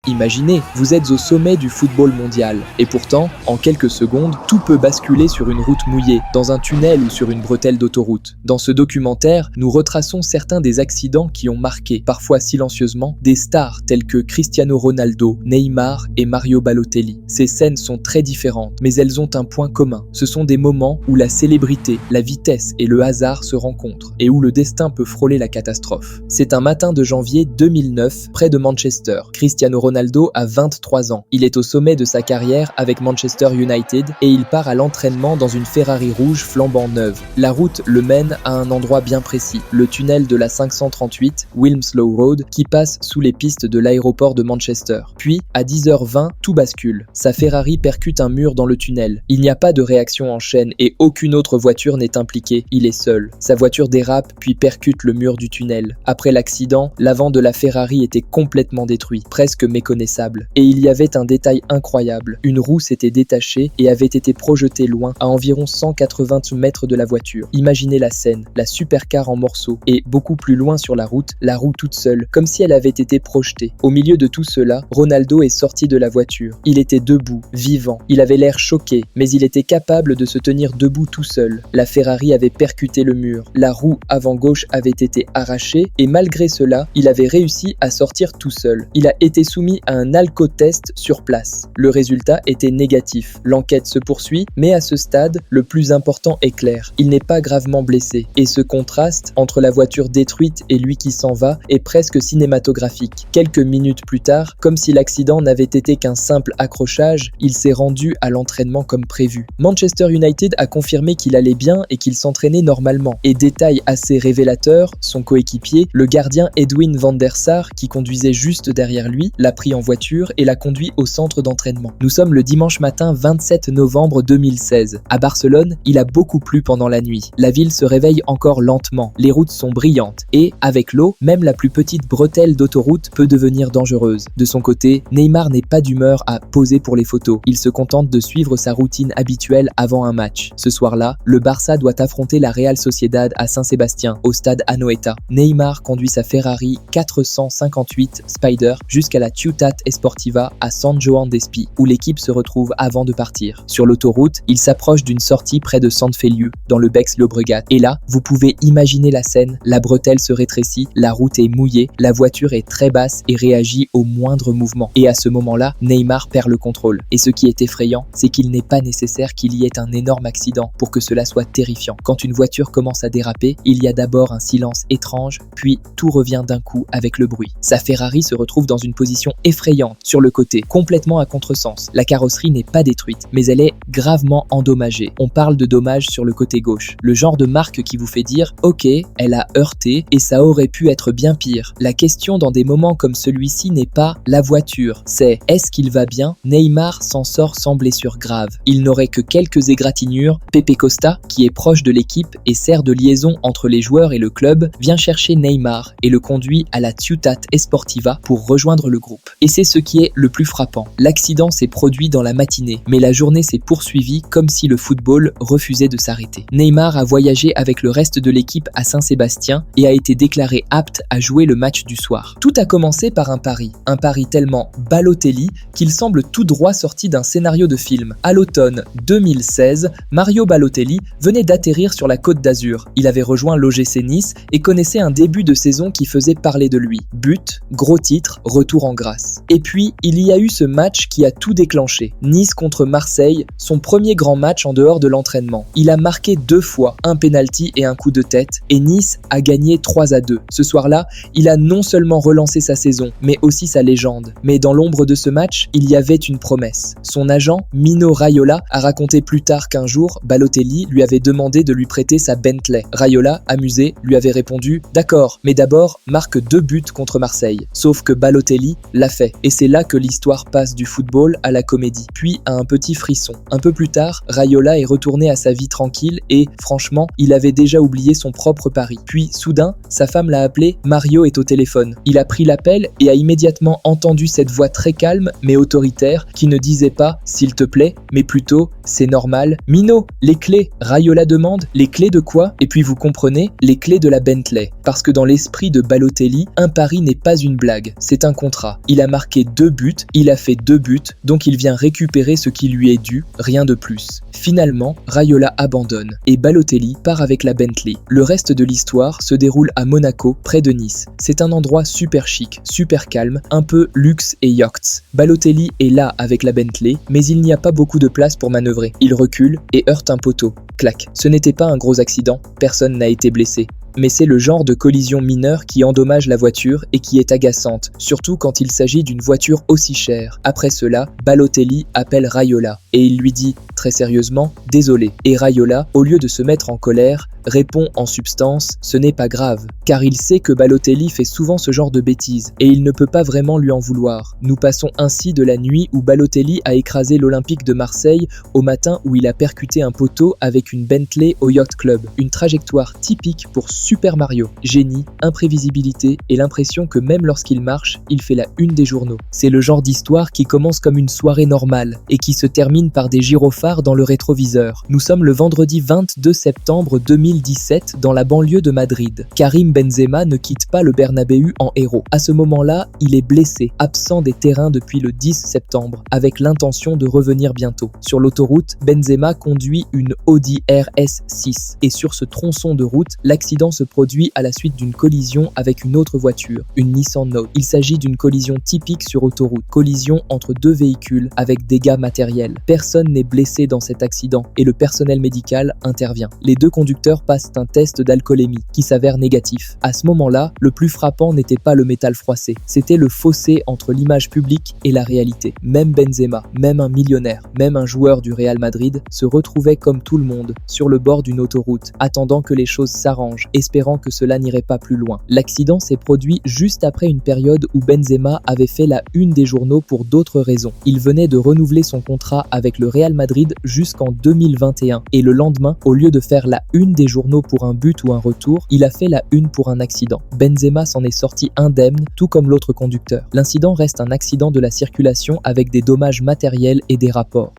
Imaginez, vous êtes au sommet du football mondial. Et pourtant, en quelques secondes, tout peut basculer sur une route mouillée, dans un tunnel ou sur une bretelle d'autoroute. Dans ce documentaire, nous retraçons certains des accidents qui ont marqué, parfois silencieusement, des stars telles que Cristiano Ronaldo, Neymar et Mario Balotelli. Ces scènes sont très différentes, mais elles ont un point commun. Ce sont des moments où la célébrité, la vitesse et le hasard se rencontrent, et où le destin peut frôler la catastrophe. C'est un matin de janvier 2009, près de Manchester. Cristiano Ronaldo a 23 ans. Il est au sommet de sa carrière avec Manchester United et il part à l'entraînement dans une Ferrari rouge flambant neuve. La route le mène à un endroit bien précis, le tunnel de la 538, Wilmslow Road, qui passe sous les pistes de l'aéroport de Manchester. Puis, à 10h20, tout bascule. Sa Ferrari percute un mur dans le tunnel. Il n'y a pas de réaction en chaîne et aucune autre voiture n'est impliquée. Il est seul. Sa voiture dérape puis percute le mur du tunnel. Après l'accident, l'avant de la Ferrari était complètement détruit, presque méconnaissable. Et il y avait un détail incroyable. Une roue s'était détachée et avait été projetée loin, à environ 180 mètres de la voiture. Imaginez la scène, la supercar en morceaux, et beaucoup plus loin sur la route toute seule, comme si elle avait été projetée. Au milieu de tout cela, Ronaldo est sorti de la voiture. Il était debout, vivant. Il avait l'air choqué, mais il était capable de se tenir debout tout seul. La Ferrari avait percuté le mur. La roue avant gauche avait été arrachée, et malgré cela, il avait réussi à sortir tout seul. Il a été soumis à un alcotest sur place. Le résultat était négatif. L'enquête se poursuit, mais à ce stade, le plus important est clair. Il n'est pas gravement blessé. Et ce contraste entre la voiture détruite et lui qui s'en va est presque cinématographique. Quelques minutes plus tard, comme si l'accident n'avait été qu'un simple accrochage, il s'est rendu à l'entraînement comme prévu. Manchester United a confirmé qu'il allait bien et qu'il s'entraînait normalement. Et détail assez révélateur, son coéquipier, le gardien Edwin van der Sar, qui conduisait juste derrière lui, l'a pris en voiture et l'a conduit au centre d'entraînement. Nous sommes le dimanche matin 27 novembre 2016. À Barcelone, il a beaucoup plu pendant la nuit. La ville se réveille encore lentement, les routes sont brillantes et, avec l'eau, même la plus petite bretelle d'autoroute peut devenir dangereuse. De son côté, Neymar n'est pas d'humeur à poser pour les photos. Il se contente de suivre sa routine habituelle avant un match. Ce soir-là, le Barça doit affronter la Real Sociedad à Saint-Sébastien, au stade Anoeta. Neymar conduit sa Ferrari 458 Spider jusqu'à la Ciutat Esportiva à San Joan d'Espí, où l'équipe se retrouve avant de partir. Sur l'autoroute, il s'approche d'une sortie près de Sant Feliu, dans le Bex-Llobregat. Et là, vous pouvez imaginer la scène, la bretelle se rétrécit, la route est mouillée, la voiture est très basse et réagit au moindre mouvement. Et à ce moment-là, Neymar perd le contrôle. Et ce qui est effrayant, c'est qu'il n'est pas nécessaire qu'il y ait un énorme accident pour que cela soit terrifiant. Quand une voiture commence à déraper, il y a d'abord un silence étrange, puis tout revient d'un coup avec le bruit. Sa Ferrari se retrouve dans une position effrayante sur le côté, complètement à contresens. La carrosserie n'est pas détruite, mais elle est gravement endommagée. On parle de dommages sur le côté gauche. Le genre de marque qui vous fait dire « Ok, elle a heurté et ça aurait pu être bien pire ». La question dans des moments comme celui-ci n'est pas la voiture, c'est est-ce qu'il va bien? Neymar s'en sort sans blessure grave. Il n'aurait que quelques égratignures. Pepe Costa, qui est proche de l'équipe et sert de liaison entre les joueurs et le club, vient chercher Neymar et le conduit à la Ciutat Esportiva pour rejoindre le groupe. Et c'est ce qui est le plus frappant. L'accident s'est produit dans la matinée, mais la journée s'est poursuivie comme si le football refusait de s'arrêter. Neymar a voyagé avec le reste de l'équipe à Saint-Sébastien et a été déclaré apte à jouer le match du soir. Tout a commencé par un pari tellement Balotelli qu'il semble tout droit sorti d'un scénario de film. À l'automne 2016, Mario Balotelli venait d'atterrir sur la Côte d'Azur. Il avait rejoint l'OGC Nice et connaissait un début de saison qui faisait parler de lui. But, gros titre, retour en grâce. Et puis, il y a eu ce match qui a tout déclenché. Nice contre Marseille, son premier grand match en dehors de l'entraînement. Il a marqué 2 fois, un penalty et un coup de tête, et Nice a gagné 3-2. Ce soir-là, il a non seulement relancé sa saison, mais aussi sa légende. Mais dans l'ombre de ce match, il y avait une promesse. Son agent, Mino Raiola, a raconté plus tard qu'un jour, Balotelli lui avait demandé de lui prêter sa Bentley. Raiola, amusé, lui avait répondu « D'accord, mais d'abord, marque 2 buts contre Marseille ». Sauf que Balotelli l'a fait. Et c'est là que l'histoire passe du football à la comédie, puis à un petit frisson. Un peu plus tard, Raiola est retourné à sa vie tranquille et, franchement, il avait déjà oublié son propre pari. Puis, soudain, sa femme l'a appelé « Mario est au téléphone ». Il a pris l'appel et a immédiatement entendu cette voix très calme mais autoritaire qui ne disait pas « s'il te plaît », mais plutôt « c'est normal ». « Mino, les clés ?» Raiola demande « les clés de quoi ?» Et puis vous comprenez, les clés de la Bentley. Parce que dans l'esprit de Balotelli, un pari n'est pas une blague, c'est un contrat. Il Il a marqué 2 buts, il a fait 2 buts, donc il vient récupérer ce qui lui est dû, rien de plus. Finalement, Raiola abandonne et Balotelli part avec la Bentley. Le reste de l'histoire se déroule à Monaco, près de Nice. C'est un endroit super chic, super calme, un peu luxe et yachts. Balotelli est là avec la Bentley, mais il n'y a pas beaucoup de place pour manœuvrer. Il recule et heurte un poteau. Clac. Ce n'était pas un gros accident, personne n'a été blessé. Mais c'est le genre de collision mineure qui endommage la voiture et qui est agaçante, surtout quand il s'agit d'une voiture aussi chère. Après cela, Balotelli appelle Raiola et il lui dit très sérieusement « Désolé ». Et Raiola, au lieu de se mettre en colère, répond en substance « Ce n'est pas grave », car il sait que Balotelli fait souvent ce genre de bêtises et il ne peut pas vraiment lui en vouloir. Nous passons ainsi de la nuit où Balotelli a écrasé l'Olympique de Marseille au matin où il a percuté un poteau avec une Bentley au Yacht Club. Une trajectoire typique pour Super Mario. Génie, imprévisibilité et l'impression que même lorsqu'il marche, il fait la une des journaux. C'est le genre d'histoire qui commence comme une soirée normale et qui se termine par des gyrophares dans le rétroviseur. Nous sommes le vendredi 22 septembre 2017 dans la banlieue de Madrid. Karim Benzema ne quitte pas le Bernabéu en héros. À ce moment-là, il est blessé, absent des terrains depuis le 10 septembre, avec l'intention de revenir bientôt. Sur l'autoroute, Benzema conduit une Audi RS6 et sur ce tronçon de route, l'accident se produit à la suite d'une collision avec une autre voiture, une Nissan Note. Il s'agit d'une collision typique sur autoroute, collision entre 2 véhicules avec dégâts matériels. Personne n'est blessé dans cet accident et le personnel médical intervient. Les 2 conducteurs passent un test d'alcoolémie qui s'avère négatif. À ce moment-là, le plus frappant n'était pas le métal froissé, c'était le fossé entre l'image publique et la réalité. Même Benzema, même un millionnaire, même un joueur du Real Madrid se retrouvait comme tout le monde sur le bord d'une autoroute, attendant que les choses s'arrangent, espérant que cela n'irait pas plus loin. L'accident s'est produit juste après une période où Benzema avait fait la une des journaux pour d'autres raisons. Il venait de renouveler son contrat avec le Real Madrid jusqu'en 2021 et le lendemain, au lieu de faire la une des journaux pour un but ou un retour, il a fait la une pour un accident. Benzema s'en est sorti indemne, tout comme l'autre conducteur. L'incident reste un accident de la circulation avec des dommages matériels et des rapports.